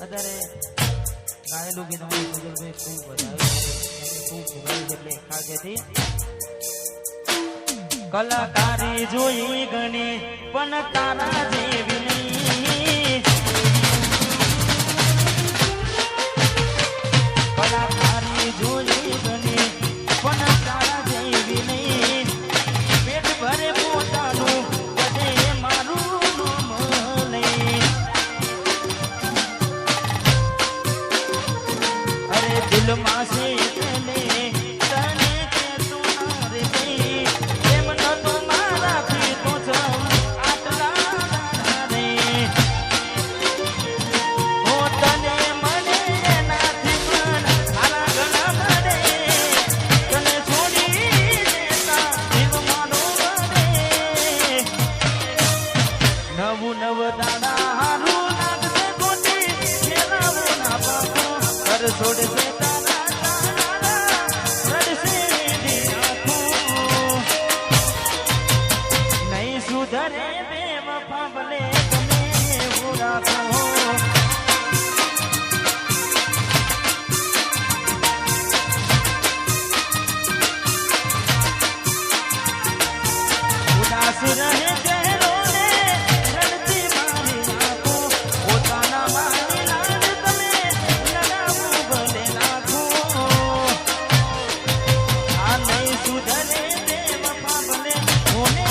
અત્યારે ગાયેલું ગીત અમારી સુગરભાઈ ખૂબ વધારે ખૂબ ગાયું એટલે કાળજેથી કલાકારી જોઈ ગણી પણ તારા જેવી નહીં કલાકારી જોઈ ગણી પણ તારા જેવી નહીં પેટ ભરે પોતાનું બધે મારું નામ લઈ અરે દિલમાં છે તને કહેતું ના રે એમ ન તો મારા પીતો છો આટલા રે હો તને મને એનાથી પણ આલા ઘણા મળે તને છોડી દેતા જીવ માનો મળે નવું નવ દાડા હારું લાગશે ગોટી ફેરાવો ના પાકો ઘર છોડશે સુધરે બેવફા ભલે તમે એવું રાખો ઉદાસ રહે ચહેરો ને રડતી મારી નાખો પોતાના મારી લાડ તમે લડાવું ભલે નાખો આ નહીં સુધરે બેવફા ભલે હોને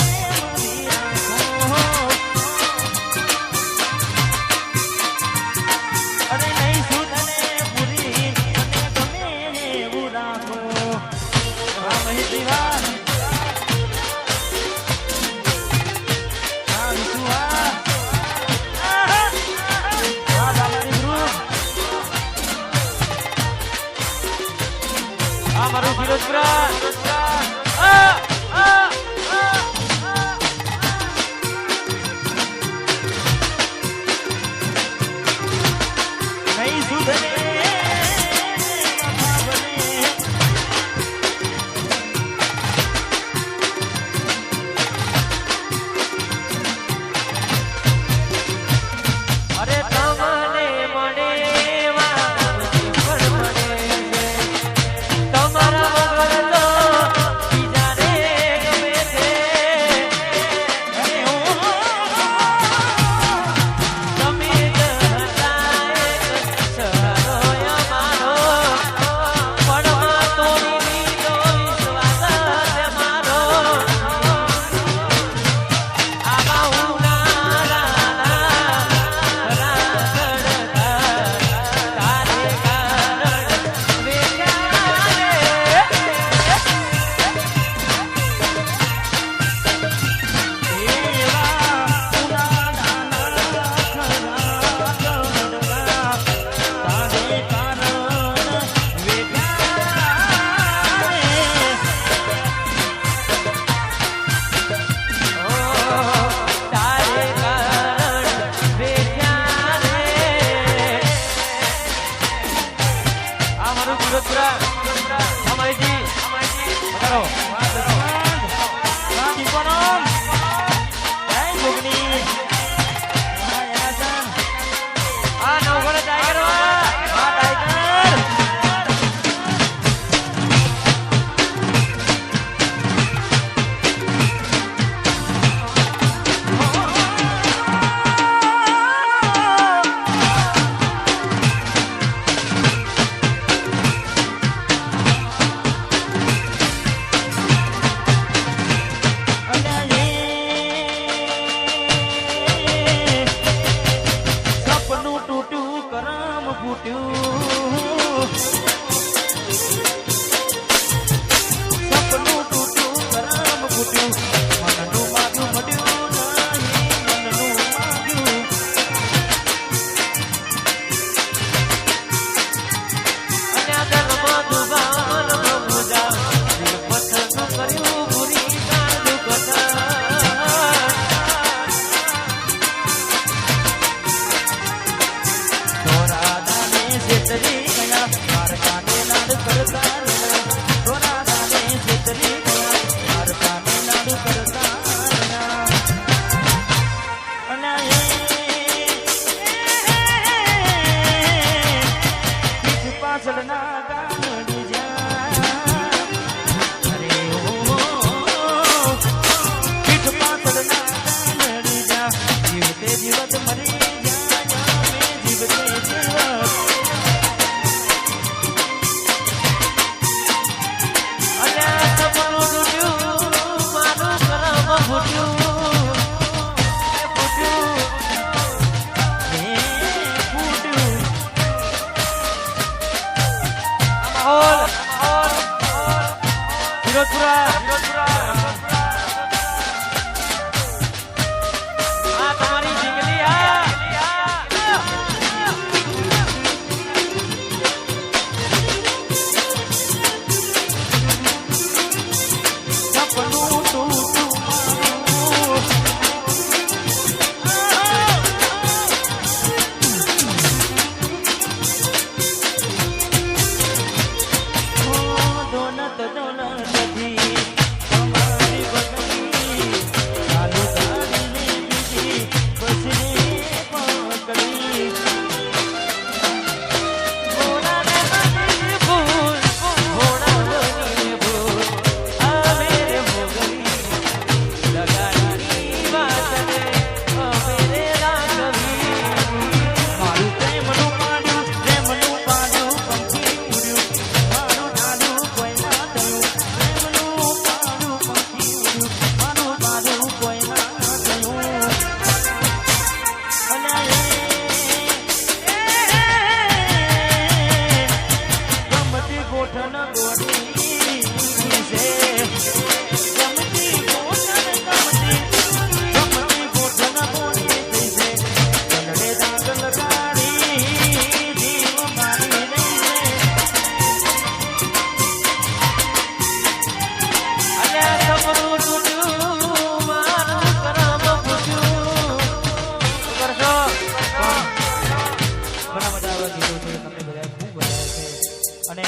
અને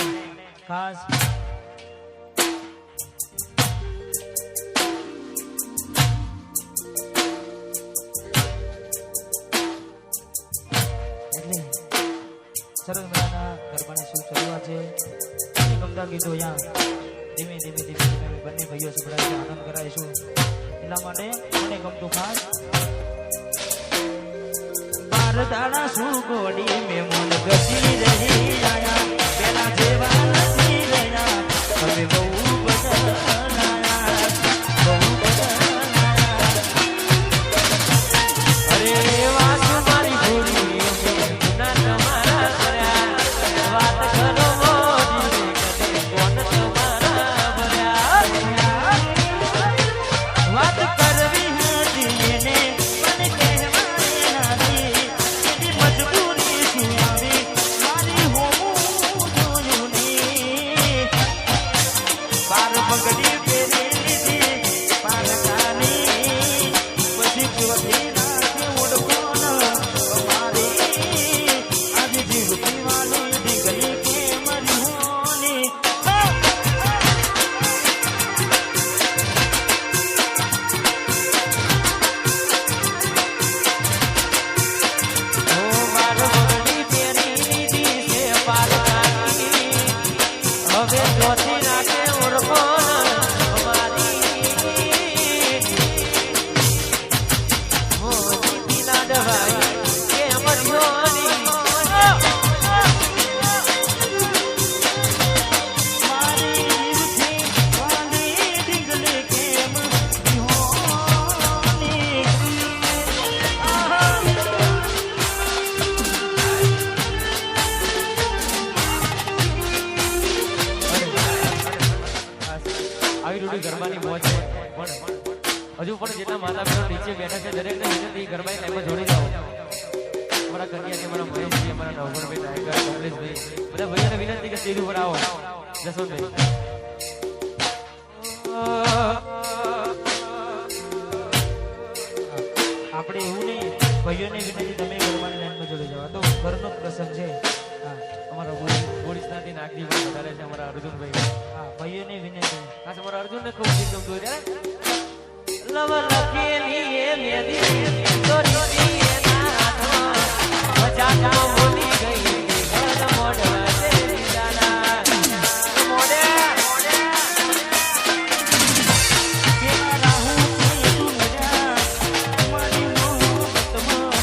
ખાસ સરસ મજાના ગરબાની શું શરૂઆત છે ગમતા ગીતો અહીંયા ધીમે ધીમે બંને ભાઈઓ સંભળાય આનંદ કરાવીશું એટલા માટે મને ગમતું ખાસ દાડા શું ગોડી મેં મન ગતી રહી આયા પેલા જેવા નથી રહ્યા હવે બહુ બદલાયા અરે વાત મારી ભૂલી ગુના તમારા કર્યા વાત કરો મોજી કદે કોણ તમારા ભર્યા વાત કરવી હતી એને મને કહેવાય નથી પગડી પેરી લીધી પાલકાની પછી જોતી રાખે ઓળખોન અમારી આજે જીવતી વાલી દીકરી કે મરી હોની પગડી પેરી લીધી છે પાલકાની હવે જોતી રાખે ઓળખો ગરબાની મોજ છે પણ હજુ પણ જેટલા માતા બહેનો નીચે બેઠા છે દરેકને વિનંતી ગરબાની લાઈનમાં જોડી જાઓ અમારા કન્યા છે મારા મહેશજી અમારા નવગણભાઈ ટાઈગર કમલેશભાઈ બધા ભાઈઓને વિનંતી કે સ્ટેજ ઉપર આવો જસવંતભાઈ આપણે એવું નહીં ભાઈઓને વિનંતી તમે ગરબાની લાઈનમાં જોડી જાઓ તો ઘરનો પ્રસંગ છે અમારા ઓડિશાથી નાગજી વધારે છે અમારા અર્જુનભાઈ ભાઈઓને વિનંતી ખાસ અમારા અર્જુનને ખૂબ ગીત ગમતું હોય લવ લખેલી એ મેદી તોરી ના મજા કા બોલી ગઈ ઘર મોઢા તેરી જાના મોડે કે રાહુ તું મજા મારી મોહબ્બતમાં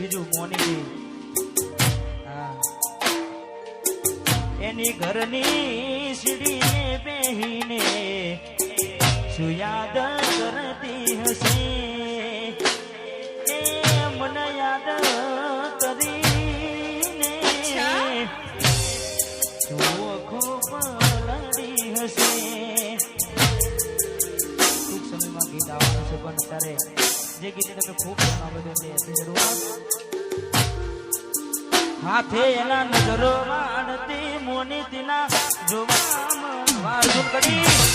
બીજું મોની હા એની ઘરની સીડીને બેહીને શું યાદ કરતી હશે એ મને યાદ કરીને જો ખૂબ લડી હશે ટૂંક સમયમાં ગીત આવવાનું છે પણ અત્યારે જે ગીત તમે ખૂબ સાંભળ્યું છે એની શરૂઆત હાથે એના નજરો માણતી મોની તેના જોવામાં વાર્જુન કરી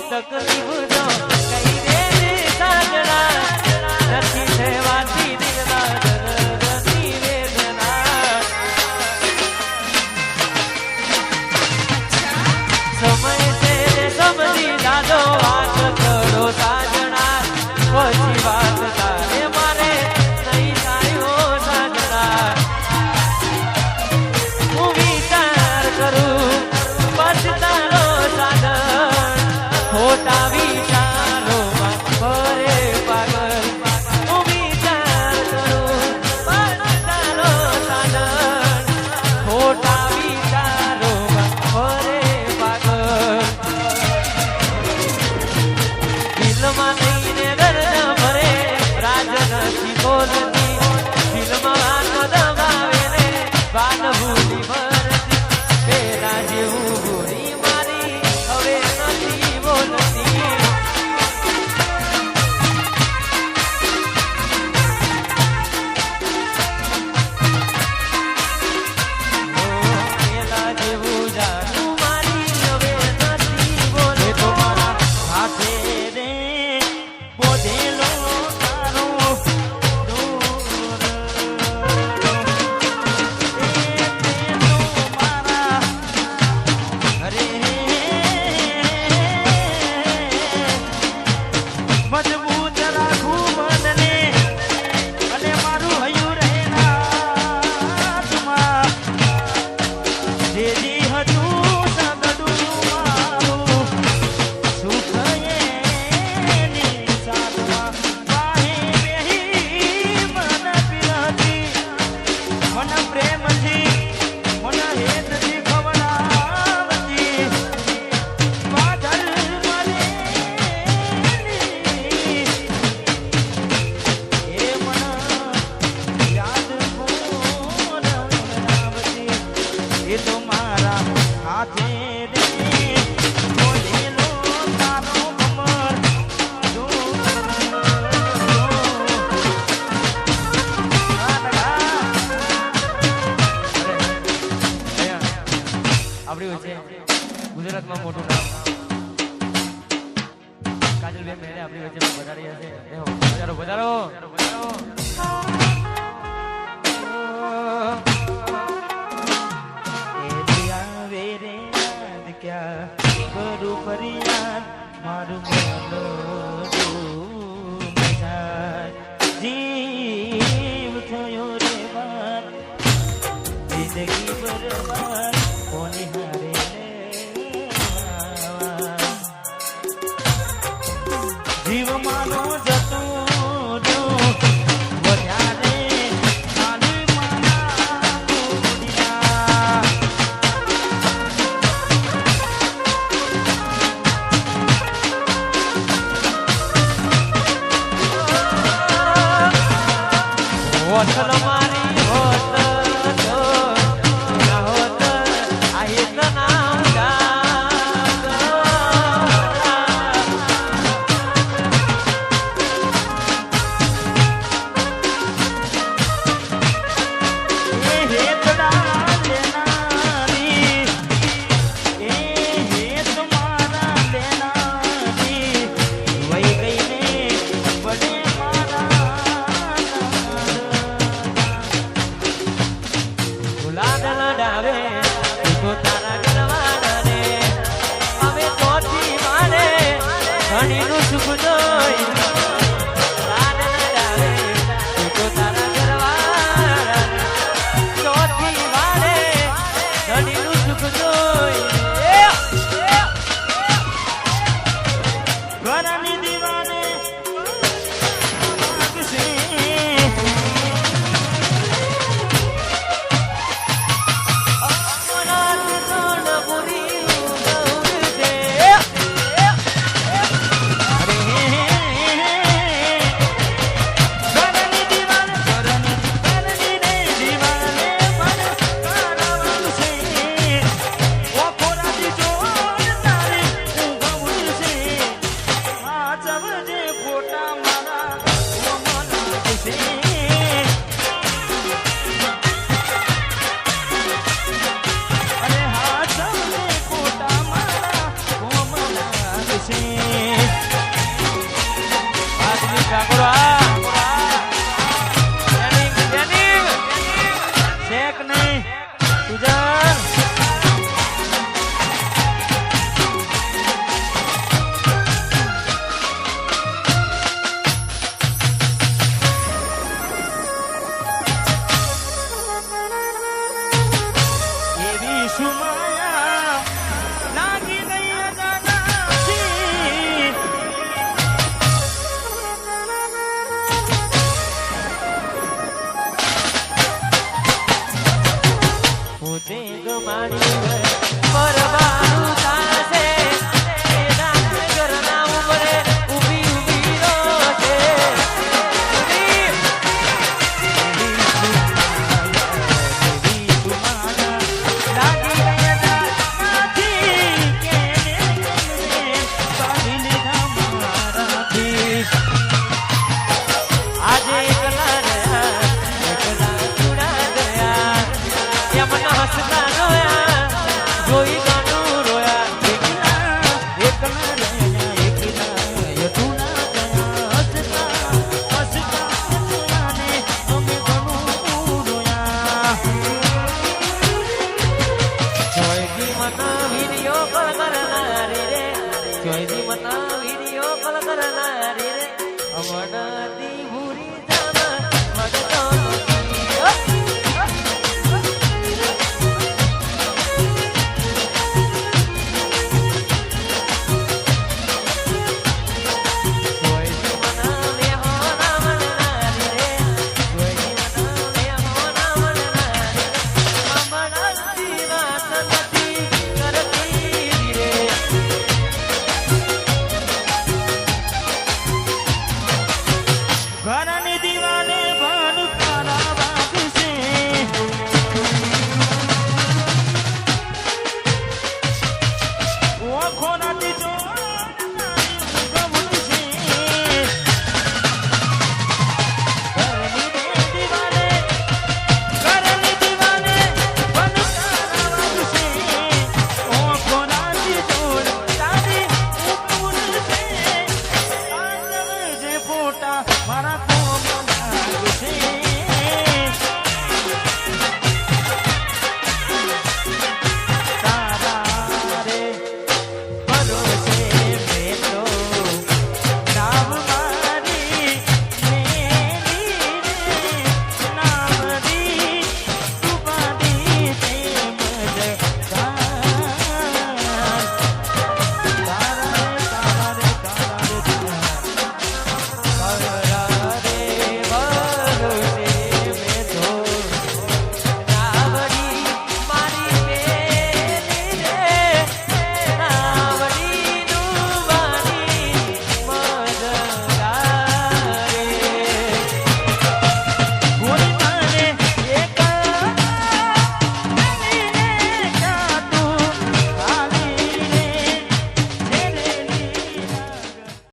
તકલીફ જો કઈ દે સાજણા નથી સેવાથી દિલના દર્દની વેદના સમય છે સમજી દાદો વાત કરો સાજણા પછી વાત તારે મારે નહીં થાય સાજણા હું વિચાર કરું પછતાનો સાધન ખોટા વિચારોમાં ભરે પાગલ હું વિચાર કરું પછતાનો સાધન ખોટા વિચારોમાં ભરે પાગલ દિલમાં લઈને દર્દ ભરે રાજ નથી બોલતી દિલમાં વાત દબાવે ને વાત ભૂલી ભરતી પેલા જેવું ભૂલી મારી હવે નથી બોલતી પેલા જેવું જાણું મારી હવે નથી બોલે તો મારા હાથે રે બોધેલો તારો મારા અરે મજબૂત રાખું મનને અને મારું હૈયું રહેના તુમા જે જી હતું સગડું મારું સુખ એની સાથમાં વાહે બેહી મન પીરતી મન પ્રેમથી મન હેતથી ખવડાવતી પાછળ મરેલી એ મન યાદ કોણ આવતી એ તો મારા હાથે રે બોલેલો તારો કમર આપણી વચ્ચે ગુજરાતમાં મોટું નામ કાજલબેન મેરે આપણી વચ્ચે વધારી હશે વધારો વધારો क्या करूं फरियाद मारू जीव थयो रे बात जिंदगी बर्बाद कोनी हारे जीव मानो जतो વસલ મારી હોત તો ના હોત આહે તના છે